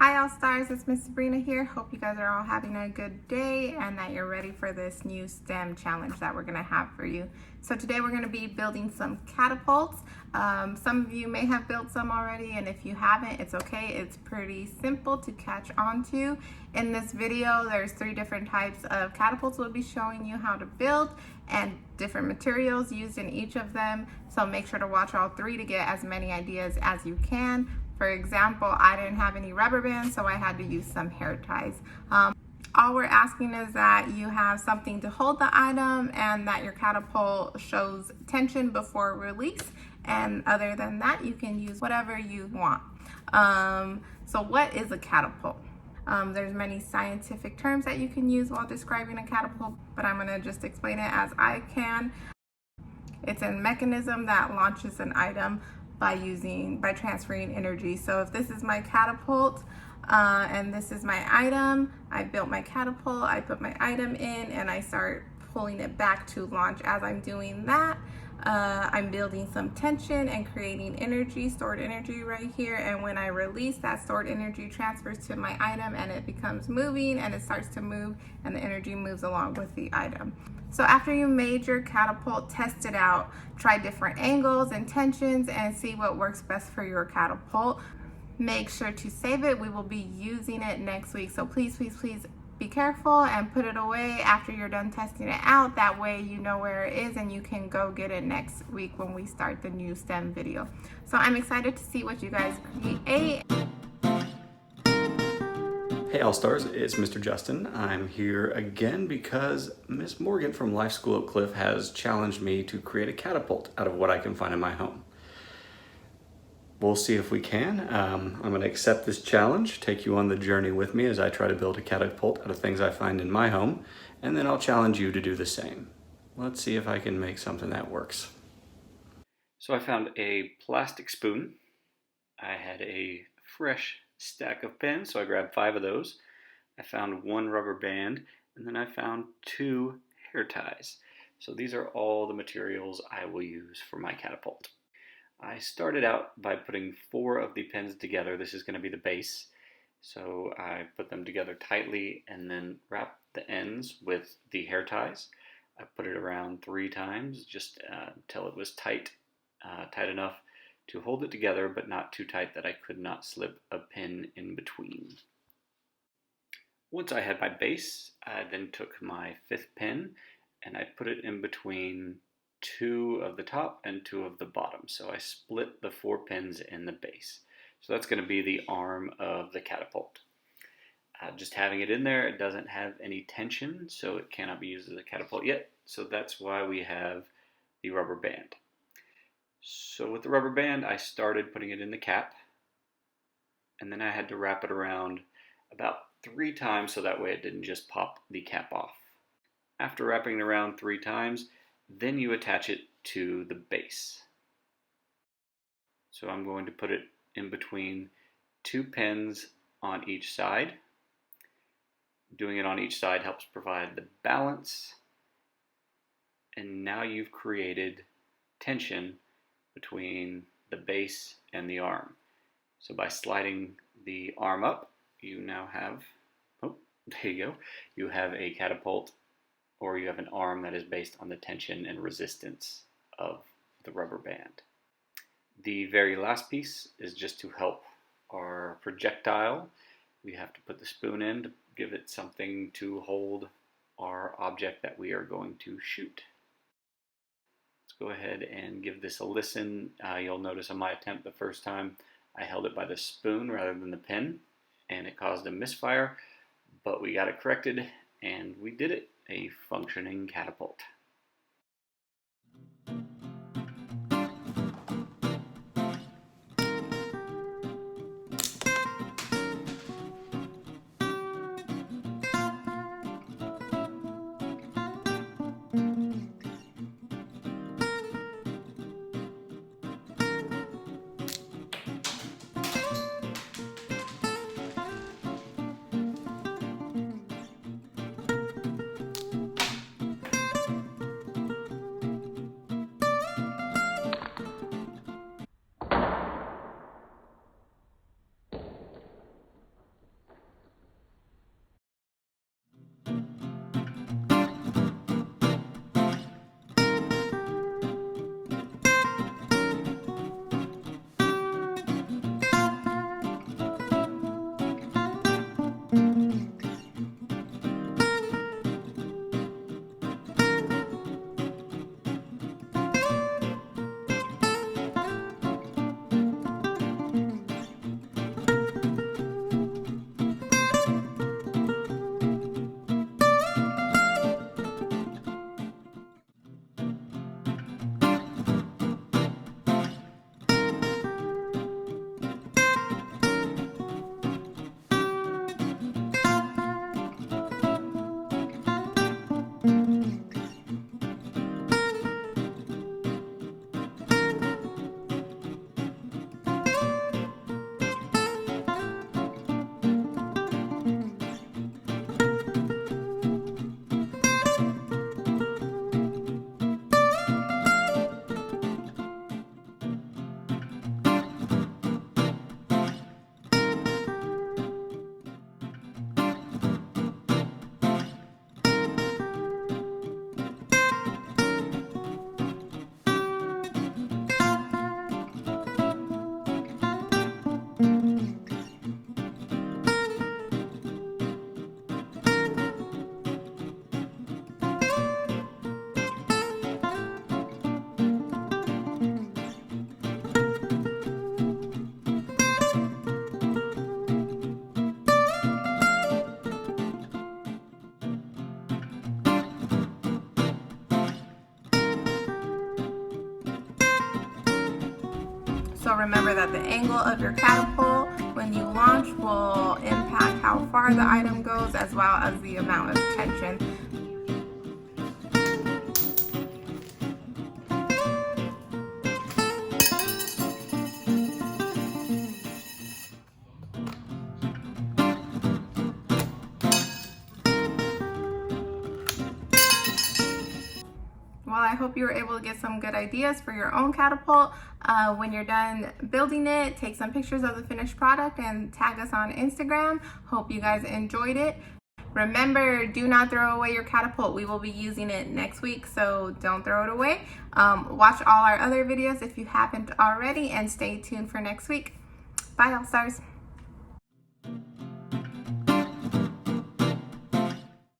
Hi all stars, it's Miss Sabrina here. Hope you guys are all having a good day and that you're ready for this new STEM challenge that we're gonna have for you. So today we're gonna be building some catapults. Some of you may have built some already, and if you haven't, it's okay. It's pretty simple to catch on to. In this video, there's 3 different types of catapults we'll be showing you how to build and different materials used in each of them. So make sure to watch all 3 to get as many ideas as you can. For example, I didn't have any rubber bands, so I had to use some hair ties. All we're asking is that you have something to hold the item and that your catapult shows tension before release. And other than that, you can use whatever you want. So what is a catapult? There's many scientific terms that you can use while describing a catapult, but I'm gonna just explain it as I can. It's a mechanism that launches an item by transferring energy. So if this is my catapult and this is my item, I built my catapult, I put my item in and I start pulling it back to launch. As I'm doing that, I'm building some tension and creating energy, stored energy right here. And when I release, that stored energy transfers to my item and it becomes moving, and it starts to move and the energy moves along with the item. So after you made your catapult, test it out. Try different angles and tensions and see what works best for your catapult. Make sure to save it. We will be using it next week. So please be careful and put it away after you're done testing it out. That way you know where it is and you can go get it next week when we start the new STEM video. So I'm excited to see what you guys create. Hey All-Stars, it's Mr. Justin. I'm here again because Miss Morgan from Life School Oak Cliff has challenged me to create a catapult out of what I can find in my home. We'll see if we can. I'm going to accept this challenge, take you on the journey with me as I try to build a catapult out of things I find in my home, and then I'll challenge you to do the same. Let's see if I can make something that works. So I found a plastic spoon. I had a fresh stack of pens, so I grabbed 5 of those. I found 1 rubber band, and then I found 2 hair ties. So these are all the materials I will use for my catapult. I started out by putting 4 of the pens together. This is going to be the base. So I put them together tightly and then wrapped the ends with the hair ties. I put it around 3 times just until it was tight enough to hold it together, but not too tight that I could not slip a pin in between. Once I had my base, I then took my 5th pin and I put it in between 2 of the top and 2 of the bottom. So I split the 4 pins in the base. So that's going to be the arm of the catapult. Just having it in there, it doesn't have any tension, so it cannot be used as a catapult yet. So that's why we have the rubber band. So with the rubber band, I started putting it in the cap, and then I had to wrap it around about 3 times so that way it didn't just pop the cap off. After wrapping it around 3 times, then you attach it to the base. So I'm going to put it in between 2 pins on each side. Doing it on each side helps provide the balance, and now you've created tension between the base and the arm. So by sliding the arm up, you now have, there you go, you have a catapult, or you have an arm that is based on the tension and resistance of the rubber band. The very last piece is just to help our projectile. We have to put the spoon in to give it something to hold our object that we are going to shoot. Go ahead and give this a listen. You'll notice on my attempt the first time I held it by the spoon rather than the pen, and it caused a misfire, but we got it corrected and we did it. A functioning catapult. So remember that the angle of your catapult when you launch will impact how far the item goes, as well as the amount of tension. Well, I hope you were able to get some good ideas for your own catapult. When you're done building it, take some pictures of the finished product and tag us on Instagram. Hope you guys enjoyed it. Remember, do not throw away your catapult. We will be using it next week, so don't throw it away. Watch all our other videos if you haven't already, and stay tuned for next week. Bye, All Stars.